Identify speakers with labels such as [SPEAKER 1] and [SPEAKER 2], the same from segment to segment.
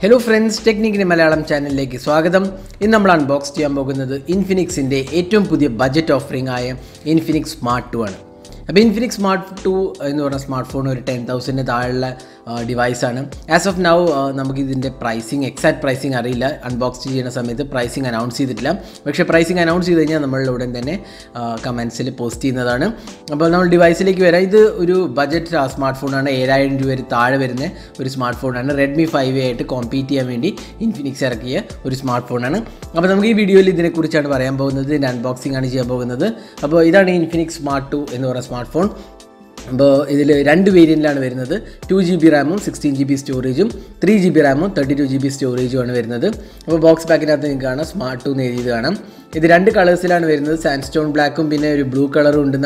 [SPEAKER 1] Hello friends, Technique in Malayalam channel like Swagadam. In the unbox Infinix budget offering Infinix Smart 2. Infinix Smart 2 is a smartphone or 10,000 device. As of now, we have pricing, exact pricing unboxed pricing announced. But pricing announced we comments post device budget smartphone smartphone Redmi 5A compete Infinix smartphone. We video unboxing Infinix Smart 2 smartphone. This is two variants, 2GB RAM, 16GB storage, 3GB RAM, 32GB storage. The box pack is Smart 2. This is two colors, sandstone black and blue color. We have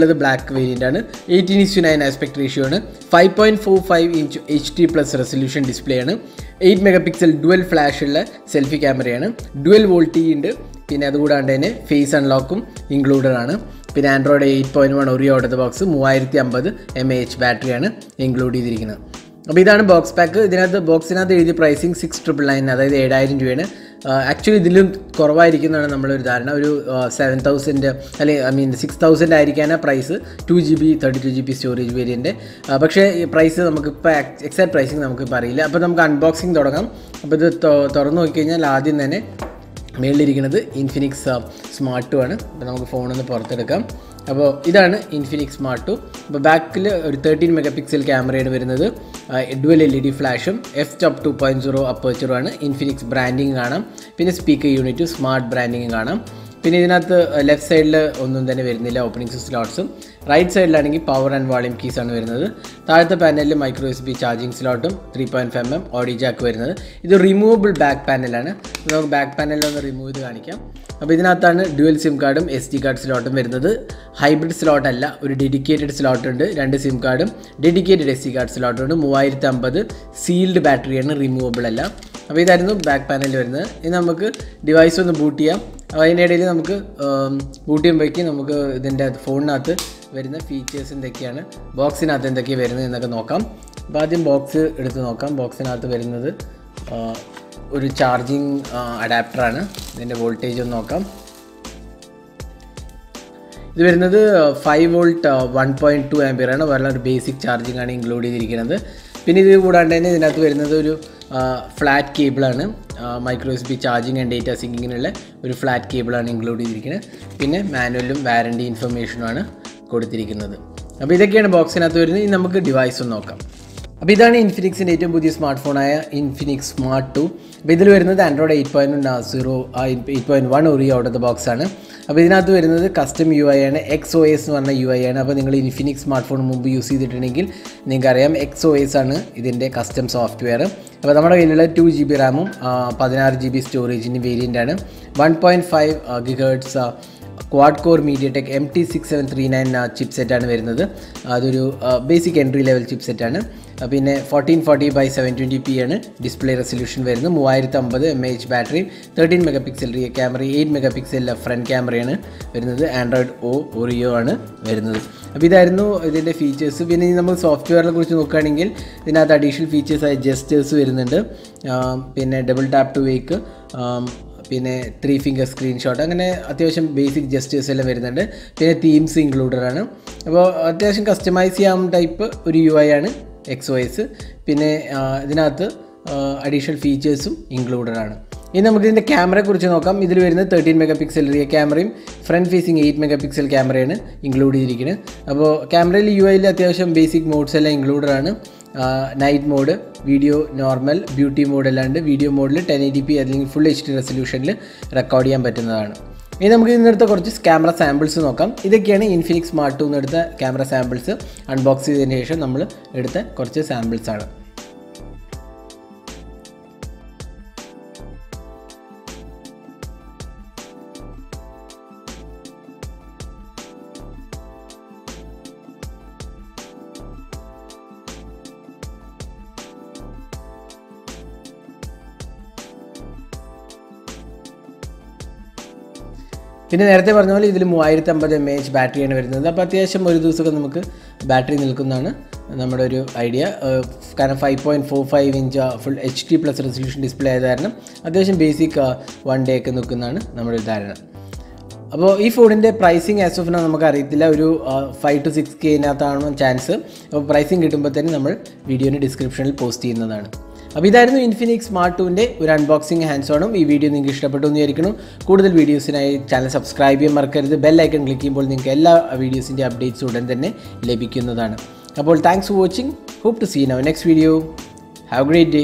[SPEAKER 1] the black variant, 18:9 aspect ratio, 5.45 inch HD plus resolution display, 8 megapixel dual flash selfie camera, dual VoLTE, face unlock included. Android 8.1 Oreo out of the box, 3050 mAh battery included. This is the box pack. The box is pricing 6,999. That is actually, this is 7,000. I mean 6,000 price, 2GB, 32GB storage variant. But the price is exact pricing. So, we unboxing. Infinix Smart 2 ആണ് നമുക്ക് phone ഒന്ന് പുറത്തെടുക്കാം അപ്പോൾ ഇതാണ് Infinix Smart 2 ബാക്കിൽ ഒരു 13 megapixel ക്യാമറയാണ് വരുന്നത് dual LED ഫ്ലാഷും f-stop 2.0 അപ്പർച്ചറും ആണ് Infinix ബ്രാൻഡിംഗ് കാണാം പിന്നെ സ്പീക്കർ യൂണിറ്റ് സ്മാർട്ട് ബ്രാൻഡിംഗ് കാണാം പിന്നെ ഇതിനകത്ത് ലെഫ്റ്റ് സൈഡിൽ ഒന്നും തന്നെ വരുന്നില്ല ഓപ്പണിംഗ് സ്ലോട്ട്സും റൈറ്റ് സൈഡിലാണെങ്കിൽ പവർ ആൻഡ് വോളിയം കീസ് ആണ് വരുന്നത് താഴത്തെ പാനലിൽ മൈക്രോ USB ചാർജിംഗ് സ്ലോട്ടും 3.5mm ഓഡിയോ ജാക്ക് വരുന്നത് ഇത് റിമൂവബിൾ ബാക്ക് പാനലാണ് നമുക്ക് ബാക്ക് പാനലിൽ ഒന്ന് റിമൂവ് ചെയ്ത് കാണിക്കാം അപ്പോൾ ഇതിനകത്താണ് ഡ്യുവൽ സിം കാർഡും SD കാർഡ് സ്ലോട്ടും വരുന്നത് ഹൈബ്രിഡ് സ്ലോട്ട് അല്ല ഒരു ഡെഡിക്കേറ്റഡ് സ്ലോട്ട് ഉണ്ട് രണ്ട് സിം കാർഡും ഡെഡിക്കേറ്റഡ് SD കാർഡ് സ്ലോട്ടും ഉണ്ട് 3050 സീൽഡ് ബാറ്ററിയാണ് റിമൂവബിൾ അല്ല അപ്പോൾ ഇതായിരുന്നു ബാക്ക് പാനലിൽ വരുന്നത് ഇനി നമുക്ക് ഡിവൈസ് ഒന്ന് ബൂട്ട് ചെയ്യാം അതിനിടയിൽ നമുക്ക് ബൂട്ട് ചെയ്യുമ്പോഴേക്കും നമുക്ക് ഇതിൻ്റെ ഫോണിനകത്ത് വരുന്ന ഫീച്ചേഴ്സ് എന്തൊക്കെയാണ് ബോക്സിനകത്ത് എന്തൊക്കെയാണ് വരുന്നത് എന്നൊക്കെ നോക്കാം അപ്പോൾ ആദ്യം ബോക്സ് എടുത്ത് നോക്കാം ബോക്സിനകത്ത് വരുന്നത് ഒരു ചാർജിങ് അഡാപ്റ്ററാണ് ഇതിൻ്റെ വോൾട്ടേജ് ഒന്ന് നോക്കാം ഇത് വരുന്നത് 5 വോൾട്ട് 1.2 ആംപിയർ ആണ് വളരെ ബേസിക് ചാർജിങ് ആണ് ഇൻക്ലൂഡ് ചെയ്തിരിക്കുന്നത് പിന്നെ ഇത് കൂടാണ്ട് തന്നെ ഇതിനകത്ത് വരുന്നത് ഒരു ഫ്ലാറ്റ് കേബിളാണ് micro USB charging and data സിങ്കിങ്ങിനുള്ള ഒരു ഫ്ലാറ്റ് കേബിളാണ് ഇൻക്ലൂഡ് ചെയ്തിരിക്കുന്നത് പിന്നെ മാനുവലും വാറണ്ടി ഇൻഫർമേഷനുമാണ് കൊടുത്തിരിക്കുന്നത് അപ്പോൾ ഇതൊക്കെയാണ് ബോക്സിനകത്ത് വരുന്നത് ഇനി നമുക്ക് ഡിവൈസ് ഒന്ന് നോക്കാം അപ്പോൾ ഇതാണ് ഇൻഫിനിക്സിൻ്റെ ഏറ്റവും പുതിയ സ്മാർട്ട് ഫോണായ ഇൻഫിനിക്സ് സ്മാർട്ട് 2 അപ്പോൾ ഇതിൽ വരുന്നത് Android 8.1 Oreo out of the box ആണ് അപ്പോൾ ഇതിനകത്ത് വരുന്നത് കസ്റ്റം UI ആണ് XOS എന്ന് പറഞ്ഞ UI ആണ് അപ്പോൾ നിങ്ങൾ ഇൻഫിനിക്സ് സ്മാർട്ട് ഫോൺ മുമ്പ് യൂസ് ചെയ്തിട്ടുണ്ടെങ്കിൽ നിങ്ങൾക്കറിയാം XOS ആണ് ഇതിൻ്റെ കസ്റ്റം സോഫ്റ്റ്വെയർ അപ്പോൾ നമ്മുടെ കയ്യിലുള്ള 2GB റാമും 16GB സ്റ്റോറേജിൻ്റെ വേരിയൻ്റ് ആണ് 1.5 GHz quad core MediaTek MT6739 chipset ആണ് വരുന്നത് അതൊരു ബേസിക് എൻട്രി ലെവൽ ചിപ്സെറ്റ് ആണ് പിന്നെ 1440x720p ആണ് ഡിസ്പ്ലേ റെസൊല്യൂഷൻ വരുന്നത് 3050 mAh battery 13 megapixel rear camera 8 megapixel front ക്യാമറയാണ് വരുന്നത് ആൻഡ്രോയിഡ് Oreo ആണ് വരുന്നത് അപ്പോൾ ഇതായിരുന്നു ഇതിൻ്റെ ഫീച്ചേഴ്സ് പിന്നെ നമ്മൾ സോഫ്റ്റ്വെയറിനെ കുറിച്ച് നോക്കുകയാണെങ്കിൽ ഇതിനകത്ത് അഡീഷണൽ ഫീച്ചേഴ്സായ ജസ്റ്റേഴ്സ് വരുന്നുണ്ട് പിന്നെ ഡബിൾ ടാപ്പ് ടു വേക്ക് പിന്നെ 3 ഫിംഗർ സ്ക്രീൻഷോട്ട് അങ്ങനെ അത്യാവശ്യം ബേസിക് ജസ്റ്റേഴ്സ് എല്ലാം വരുന്നുണ്ട് പിന്നെ തീംസ് ഇൻക്ലൂഡഡ് ആണ് അപ്പോൾ അത്യാവശ്യം കസ്റ്റമൈസ് ചെയ്യാൻ ടൈപ്പ് ഒരു UI ആണ് XOS പിന്നെ ഇതിനകത്ത് അഡീഷണൽ ഫീച്ചേഴ്സും ഇൻക്ലൂഡഡ് ആണ് ഇനി നമുക്ക് ഇതിൻ്റെ ക്യാമറയെ കുറിച്ച് നോക്കാം ഇതിൽ വരുന്നത് 13 മെഗാപിക്സൽ റിയർ ക്യാമറയും ഫ്രണ്ട് ഫേസിങ് 8 മെഗാപിക്സൽ ക്യാമറയാണ് ഇൻക്ലൂഡ് ചെയ്തിരിക്കുന്നത് അപ്പോൾ ക്യാമറയിൽ UIയിൽ അത്യാവശ്യം ബേസിക് മോഡ്സ് എല്ലാം ഇൻക്ലൂഡഡ് ആണ് night mode video normal beauty mode അല്ലാണ്ട് വീഡിയോ മോഡിൽ 1080p അല്ലെങ്കിൽ ഫുൾ HD റെസൊല്യൂഷനിൽ റെക്കോർഡ് ചെയ്യാൻ പറ്റുന്നതാണ് ഇനി നമുക്ക് ഇതിനെടുത്ത കുറച്ച് ക്യാമറ സാമ്പിൾസ് നോക്കാം ഇതൊക്കെയാണ് ഇൻഫിനിക്സ് സ്മാർട്ട് 2 എടുത്ത ക്യാമറ സാമ്പിൾസ് അൺബോക്സ് ചെയ്തതിന് ശേഷം നമ്മൾ എടുത്ത കുറച്ച് സാമ്പിൾസ് ആണ് പിന്നെ നേരത്തെ പറഞ്ഞ പോലെ ഇതിൽ 3050 mAh ബാറ്ററിയാണ് വരുന്നത് അപ്പോൾ അത്യാവശ്യം ഒരു ദിവസമൊക്കെ നമുക്ക് ബാറ്ററി നിൽക്കുന്നതാണ് നമ്മുടെ ഒരു ഐഡിയ. കാരണം 5.45 inch full HD+ resolution display ആയത് കാരണം അത്യാവശ്യം ബേസിക് 1 ഡേ ഒക്കെ നിൽക്കുന്നതാണ് നമ്മുടെ ഒരു ധാരണ. അപ്പോൾ ഈ ഫോണിൻ്റെ പ്രൈസിങ് ആസ് ഓഫ് നൗ നമുക്ക് അറിയത്തില്ല. ഒരു 5 to 6K ചാൻസ്. അപ്പോൾ പ്രൈസിങ് കിട്ടുമ്പോൾ തന്നെ നമ്മൾ വീഡിയോന് ഡിസ്ക്രിപ്ഷനിൽ പോസ്റ്റ് ചെയ്യുന്നതാണ്. അപ്പോൾ ഇതായിരുന്നു ഇൻഫിനിക്സ് സ്മാർട്ട് 2ൻ്റെ ഒരു അൺബോക്സിങ് ഹാൻഡ്സ് ഓണും. ഈ വീഡിയോ നിങ്ങൾക്ക് ഇഷ്ടപ്പെട്ടു എന്ന് വിചാരിക്കുന്നു. കൂടുതൽ വീഡിയോസിനായി ചാനൽ സബ്സ്ക്രൈബ് ചെയ്യാൻ മറക്കരുത്. ബെൽ ഐക്കൺ ക്ലിക്ക് ചെയ്യുമ്പോൾ നിങ്ങൾക്ക് എല്ലാ വീഡിയോസിൻ്റെ അപ്ഡേറ്റ്സ് ഉടൻ തന്നെ ലഭിക്കുന്നതാണ്. അപ്പോൾ thanks for watching. Hope to see in our next video. Have a great day.